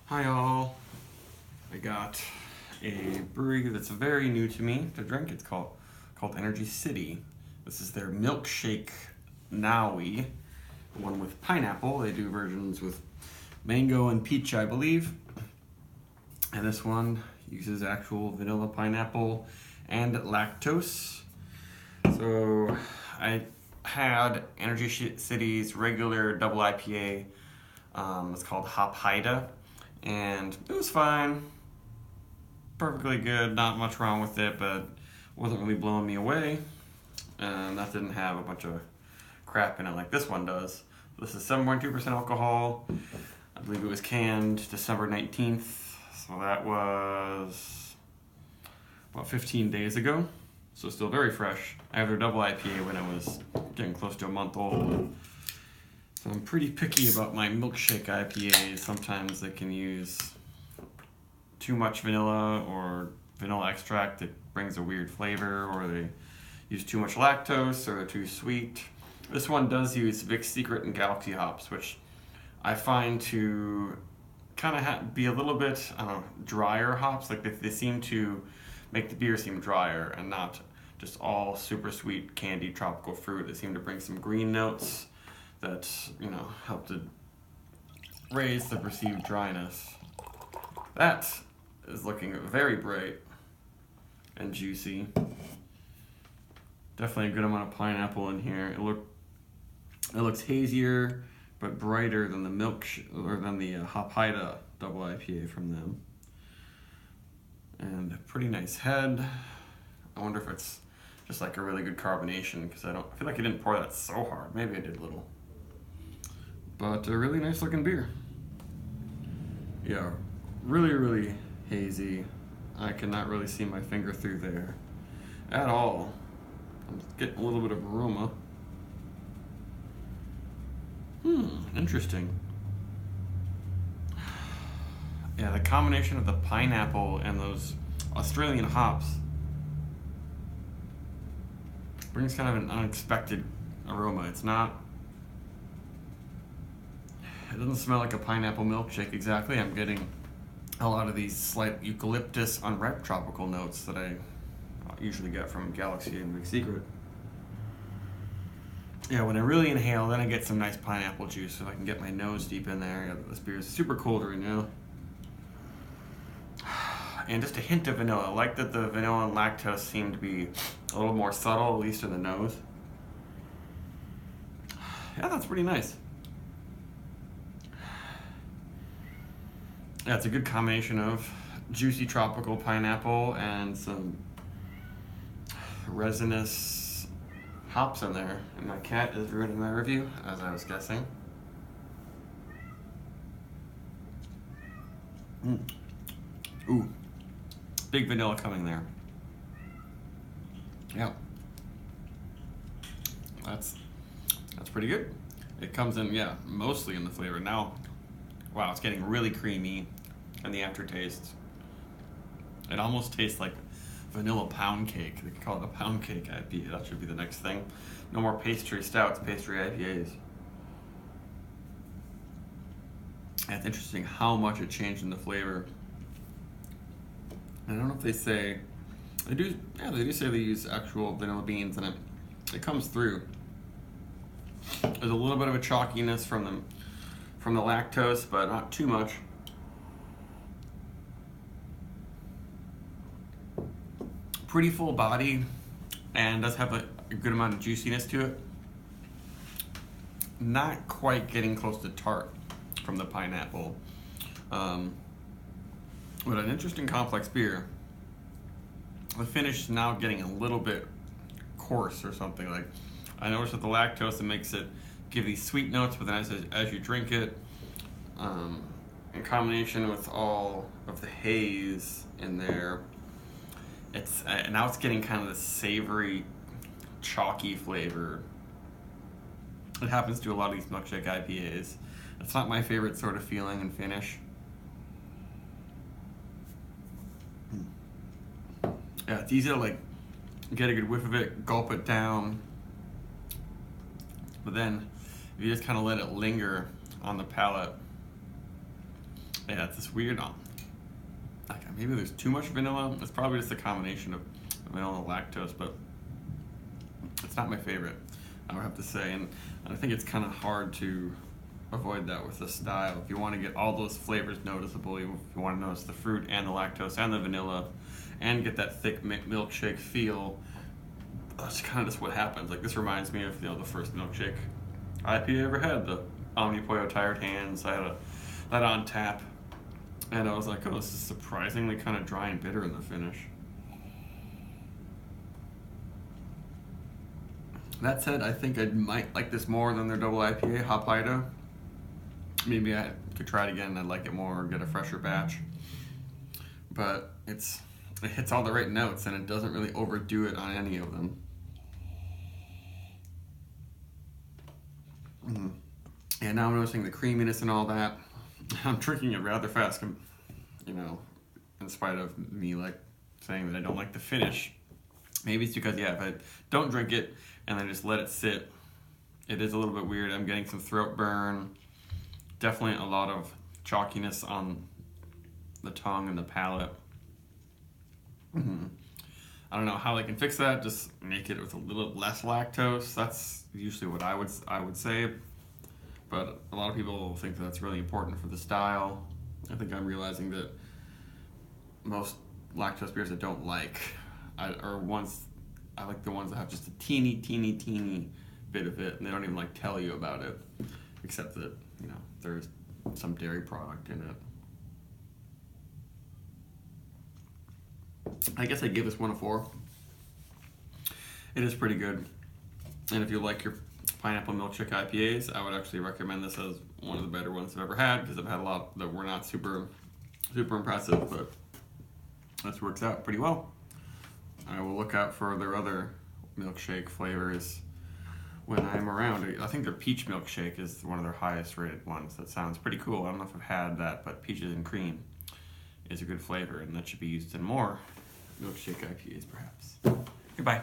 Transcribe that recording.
Hi all. I got a brewery that's very new to me to drink. It's called Energy City. This is their Milkshake Nawi, one with pineapple. They do versions with mango and peach, I believe. And this one uses actual vanilla pineapple and lactose. So I had Energy City's regular double IPA. It's called Haida, and it was fine, perfectly good, not much wrong with it, but wasn't really blowing me away. And that didn't have a bunch of crap in it like this one does. This is 7.2% alcohol. I believe it was canned December 19th, so that was about 15 days ago. So still very fresh. I have their double IPA when it was getting close to a month old. So I'm pretty picky about my milkshake IPAs. Sometimes they can use too much vanilla or vanilla extract that brings a weird flavor, or they use too much lactose, or they're too sweet. This one does use Vic's Secret and Galaxy hops, which I find to kind of be a little bit, drier hops. Like they seem to make the beer seem drier and not just all super sweet candy tropical fruit. They seem to bring some green notes that, help to raise the perceived dryness. That is looking very bright and juicy. Definitely a good amount of pineapple in here. It looks hazier but brighter than the Haida double IPA from them. And a pretty nice head. I wonder if it's just like a really good carbonation, because I feel like I didn't pour that so hard. Maybe I did a little. But a really nice looking beer. Yeah, really, really hazy. I cannot really see my finger through there at all. I'm getting a little bit of aroma. Interesting. Yeah, the combination of the pineapple and those Australian hops brings kind of an unexpected aroma. It doesn't smell like a pineapple milkshake exactly. I'm getting a lot of these slight eucalyptus unripe tropical notes that I usually get from Galaxy and Vic's Secret. Yeah, when I really inhale, then I get some nice pineapple juice, so I can get my nose deep in there. Yeah, this beer is super cold right now. And just a hint of vanilla. I like that the vanilla and lactose seem to be a little more subtle, at least in the nose. Yeah, that's pretty nice. Yeah, it's a good combination of juicy tropical pineapple and some resinous hops in there. And my cat is ruining my review, as I was guessing. Ooh, big vanilla coming there. Yeah, that's pretty good. It comes in, mostly in the flavor. Now, wow, it's getting really creamy in the aftertaste. It almost tastes like vanilla pound cake. They could call it a pound cake IPA. That should be the next thing. No more pastry stouts, pastry IPAs. And it's interesting how much it changed in the flavor. I don't know if they say, they do say they use actual vanilla beans, and it comes through. There's a little bit of a chalkiness from the lactose, but not too much. Pretty full body, and does have a good amount of juiciness to it. Not quite getting close to tart from the pineapple. But an interesting complex beer. The finish is now getting a little bit coarse or something. Like, I noticed with the lactose, it makes it give these sweet notes, but then as you drink it, in combination with all of the haze in there, now it's getting kind of this savory, chalky flavor. It happens to a lot of these milkshake IPAs. It's not my favorite sort of feeling and finish. Yeah, it's easy to get a good whiff of it, gulp it down, but then if you just kind of let it linger on the palate, Yeah, it's this weird, like maybe there's too much vanilla. It's probably just a combination of vanilla and lactose, but it's not my favorite, I would have to say. And I think it's kind of hard to avoid that with the style. If you want to get all those flavors noticeable, if you want to notice the fruit and the lactose and the vanilla, and get that thick milkshake feel, that's kind of just what happens. Like this reminds me of the first milkshake IPA I ever had, the Omni Pollo Tired Hands. I had that on tap, and I was like, oh, this is surprisingly kind of dry and bitter in the finish. That said, I think I might like this more than their double IPA, Hoppida. Maybe I could try it again and I'd like it more or get a fresher batch. But it hits all the right notes and it doesn't really overdo it on any of them. And now I'm noticing the creaminess and all that. I'm drinking it rather fast, in spite of me like saying that I don't like the finish. Maybe it's because, if I don't drink it and I just let it sit, it is a little bit weird. I'm getting some throat burn, definitely a lot of chalkiness on the tongue and the palate. I don't know how they can fix that, just make it with a little less lactose. That's usually what I would say. But a lot of people think that that's really important for the style. I think I'm realizing that most lactose beers I don't like, I like the ones that have just a teeny bit of it, and they don't even tell you about it, except that there's some dairy product in it. I guess I'd give this one a 4. It is pretty good, and if you like your pineapple milkshake IPAs, I would actually recommend this as one of the better ones I've ever had, because I've had a lot that were not super impressive, but this works out pretty well. I will look out for their other milkshake flavors when I'm around. I think their peach milkshake is one of their highest rated ones. That sounds pretty cool. I don't know if I've had that, but peaches and cream is a good flavor, and that should be used in more milkshake IPAs perhaps. Goodbye.